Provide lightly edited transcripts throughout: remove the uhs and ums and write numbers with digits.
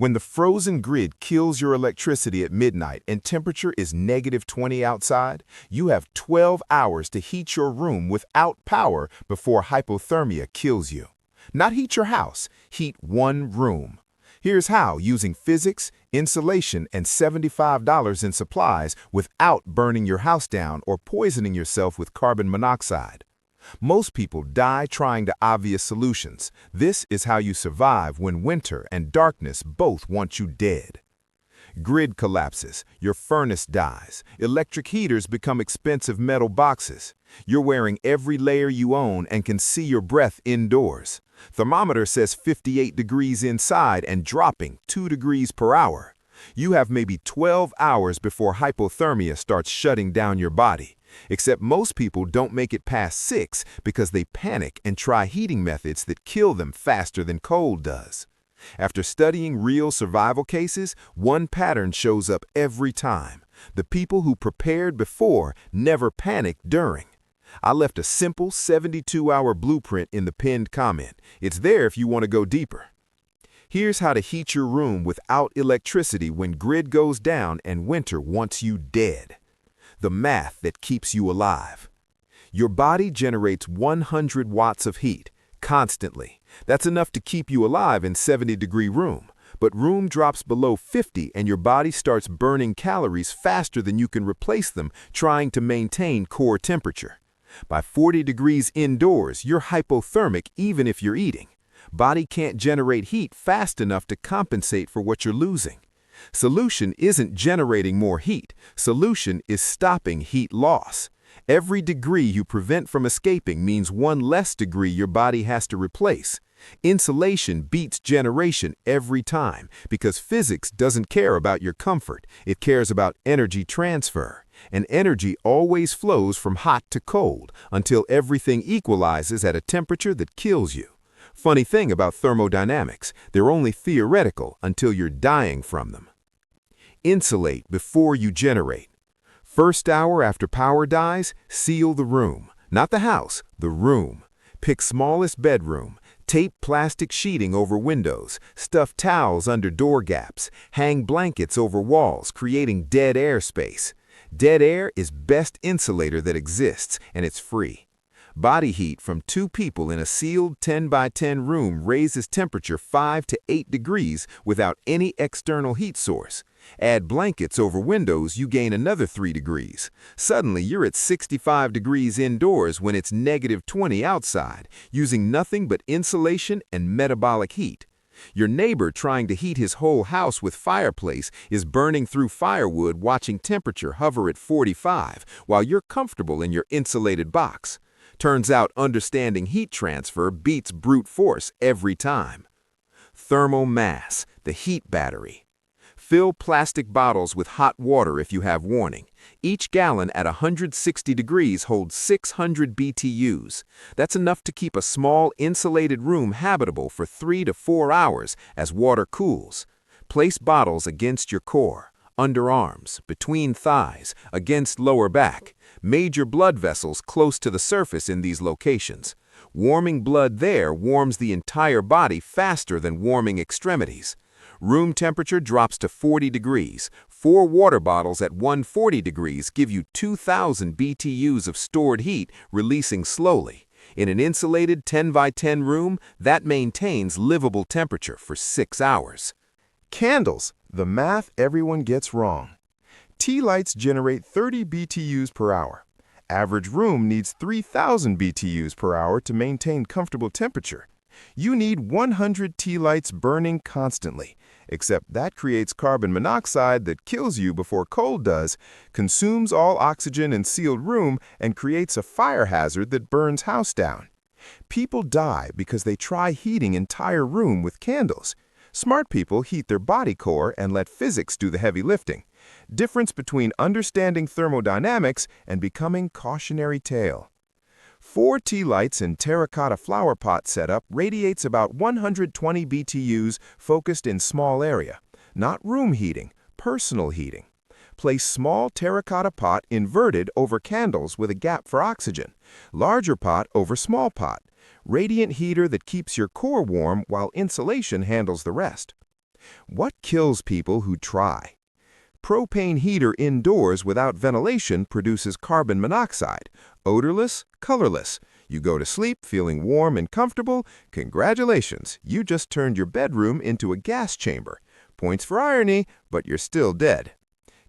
When the frozen grid kills your electricity at midnight and temperature is -20 outside, you have 12 hours to heat your room without power before hypothermia kills you. Not heat your house, heat one room. Here's how, using physics, insulation, and $75 in supplies without burning your house down or poisoning yourself with carbon monoxide. Most people die trying to obvious solutions. This is how you survive when winter and darkness both want you dead. Grid collapses, your furnace dies, electric heaters become expensive metal boxes. You're wearing every layer you own and can see your breath indoors. Thermometer says 58 degrees inside and dropping 2 degrees per hour. You have maybe 12 hours before hypothermia starts shutting down your body. Except most people don't make it past 6 because they panic and try heating methods that kill them faster than cold does. After studying real survival cases, one pattern shows up every time. The people who prepared before never panicked during. I left a simple 72-hour blueprint in the pinned comment. It's there if you want to go deeper. Here's how to heat your room without electricity when grid goes down and winter wants you dead. The math that keeps you alive. Your body generates 100 watts of heat, constantly. That's enough to keep you alive in 70-degree room. But room drops below 50 and your body starts burning calories faster than you can replace them, trying to maintain core temperature. By 40 degrees indoors, you're hypothermic even if you're eating. Body can't generate heat fast enough to compensate for what you're losing. Solution isn't generating more heat. Solution is stopping heat loss. Every degree you prevent from escaping means one less degree your body has to replace. Insulation beats generation every time because physics doesn't care about your comfort. It cares about energy transfer. And energy always flows from hot to cold until everything equalizes at a temperature that kills you. Funny thing about thermodynamics, they're only theoretical until you're dying from them. Insulate before you generate. First hour after power dies, seal the room. Not the house, the room. Pick smallest bedroom. Tape plastic sheeting over windows. Stuff towels under door gaps. Hang blankets over walls, creating dead air space. Dead air is best insulator that exists, and it's free. Body heat from 2 people in a sealed 10 by 10 room raises temperature 5 to 8 degrees without any external heat source. Add blankets over windows, you gain another 3 degrees. Suddenly, you're at 65 degrees indoors when it's -20 outside, using nothing but insulation and metabolic heat. Your neighbor trying to heat his whole house with fireplace is burning through firewood watching temperature hover at 45 while you're comfortable in your insulated box. Turns out understanding heat transfer beats brute force every time. Thermal mass, the heat battery. Fill plastic bottles with hot water if you have warning. Each gallon at 160 degrees holds 600 BTUs. That's enough to keep a small insulated room habitable for 3 to 4 hours as water cools. Place bottles against your core, underarms, between thighs, against lower back. Major blood vessels close to the surface in these locations. Warming blood there warms the entire body faster than warming extremities. Room temperature drops to 40 degrees. 4 water bottles at 140 degrees give you 2,000 BTUs of stored heat, releasing slowly. In an insulated 10 by 10 room, that maintains livable temperature for 6 hours. Candles, the math everyone gets wrong. Tea lights generate 30 BTUs per hour. Average room needs 3,000 BTUs per hour to maintain comfortable temperature. You need 100 tea lights burning constantly, except that creates carbon monoxide that kills you before cold does, consumes all oxygen in sealed room, and creates a fire hazard that burns house down. People die because they try heating entire room with candles. Smart people heat their body core and let physics do the heavy lifting. Difference between understanding thermodynamics and becoming cautionary tale. 4 tea lights in terracotta flower pot setup radiates about 120 BTUs focused in small area. Not room heating, personal heating. Place small terracotta pot inverted over candles with a gap for oxygen. Larger pot over small pot. Radiant heater that keeps your core warm while insulation handles the rest. What kills people who try? Propane heater indoors without ventilation produces carbon monoxide, odorless, colorless. You go to sleep feeling warm and comfortable. Congratulations, you just turned your bedroom into a gas chamber. Points for irony, but you're still dead.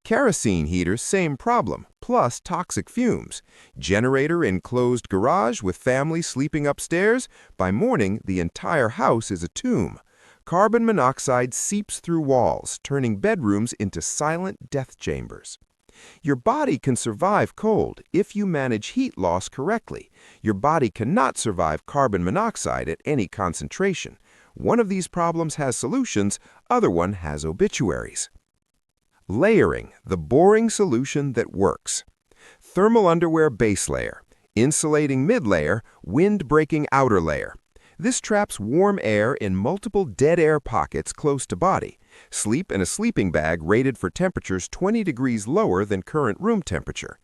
Kerosene heater, same problem, plus toxic fumes. Generator enclosed garage with family sleeping upstairs. By morning, the entire house is a tomb. Carbon monoxide seeps through walls, turning bedrooms into silent death chambers. Your body can survive cold if you manage heat loss correctly. Your body cannot survive carbon monoxide at any concentration. One of these problems has solutions, other one has obituaries. Layering, the boring solution that works. Thermal underwear base layer, insulating mid-layer, wind-breaking outer layer. This traps warm air in multiple dead air pockets close to body. Sleep in a sleeping bag rated for temperatures 20 degrees lower than current room temperature.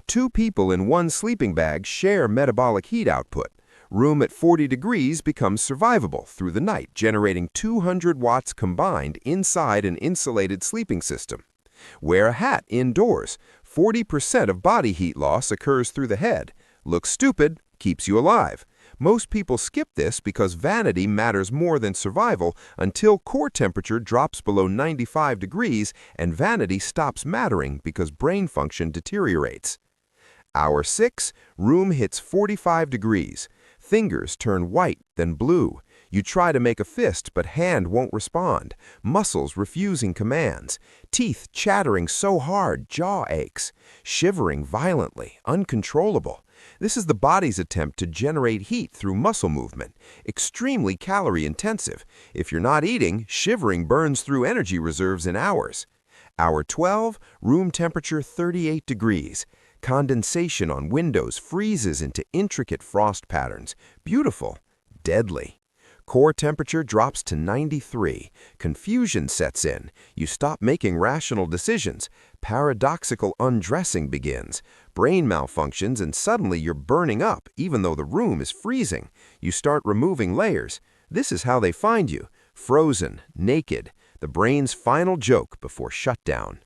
2 people in one sleeping bag share metabolic heat output. Room at 40 degrees becomes survivable through the night, generating 200 watts combined inside an insulated sleeping system. Wear a hat indoors. 40% of body heat loss occurs through the head. Looks stupid, keeps you alive. Most people skip this because vanity matters more than survival until core temperature drops below 95 degrees and vanity stops mattering because brain function deteriorates. Hour 6, room hits 45 degrees. Fingers turn white, then blue. You try to make a fist, but hand won't respond. Muscles refusing commands. Teeth chattering so hard, jaw aches. Shivering violently, uncontrollable. This is the body's attempt to generate heat through muscle movement. Extremely calorie intensive. If you're not eating, shivering burns through energy reserves in hours. Hour 12, room temperature 38 degrees. Condensation on windows freezes into intricate frost patterns. Beautiful. Deadly. Core temperature drops to 93. Confusion sets in. You stop making rational decisions. Paradoxical undressing begins. Brain malfunctions and suddenly you're burning up even though the room is freezing. You start removing layers. This is how they find you. Frozen, naked. The brain's final joke before shutdown.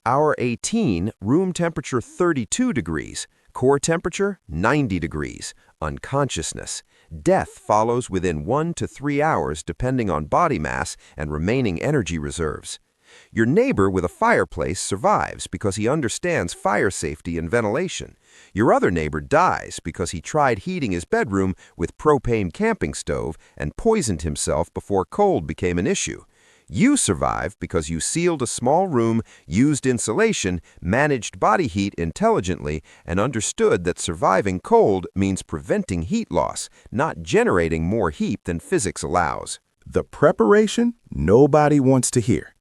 Hour 18, room temperature 32 degrees. Core temperature 90 degrees. Unconsciousness. Death follows within 1 to 3 hours depending on body mass and remaining energy reserves. Your neighbor with a fireplace survives because he understands fire safety and ventilation. Your other neighbor dies because he tried heating his bedroom with propane camping stove and poisoned himself before cold became an issue. You survive because you sealed a small room, used insulation, managed body heat intelligently, and understood that surviving cold means preventing heat loss, not generating more heat than physics allows. The preparation nobody wants to hear.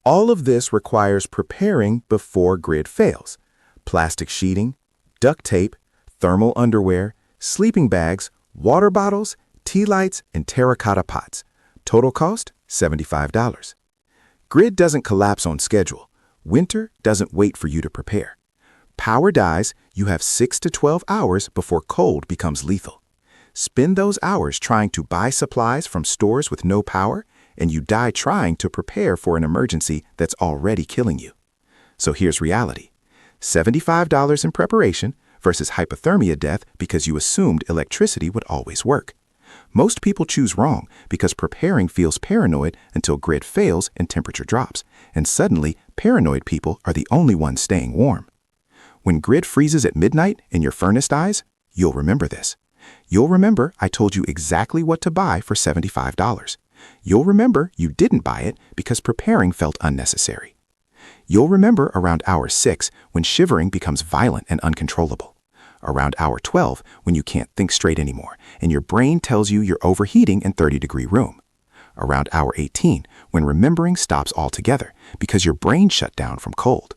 All of this requires preparing before grid fails. Plastic sheeting, duct tape, thermal underwear, sleeping bags, water bottles, tea lights, and terracotta pots. Total cost, $75. Grid doesn't collapse on schedule. Winter doesn't wait for you to prepare. Power dies, you have 6 to 12 hours before cold becomes lethal. Spend those hours trying to buy supplies from stores with no power, and you die trying to prepare for an emergency that's already killing you. So here's reality. $75 in preparation versus hypothermia death because you assumed electricity would always work. Most people choose wrong because preparing feels paranoid until grid fails and temperature drops, and suddenly paranoid people are the only ones staying warm. When grid freezes at midnight and your furnace dies, you'll remember this. You'll remember I told you exactly what to buy for $75. You'll remember you didn't buy it because preparing felt unnecessary. You'll remember around hour 6 when shivering becomes violent and uncontrollable. Around hour 12 when you can't think straight anymore and your brain tells you you're overheating in 30-degree room. Around hour 18 when remembering stops altogether because your brain shut down from cold.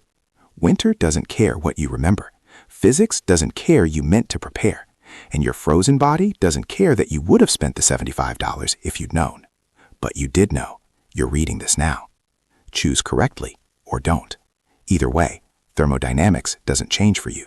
Winter doesn't care what you remember. Physics doesn't care you meant to prepare. And your frozen body doesn't care that you would have spent the $75 if you'd known. But you did know. You're reading this now. Choose correctly or don't. Either way, thermodynamics doesn't change for you.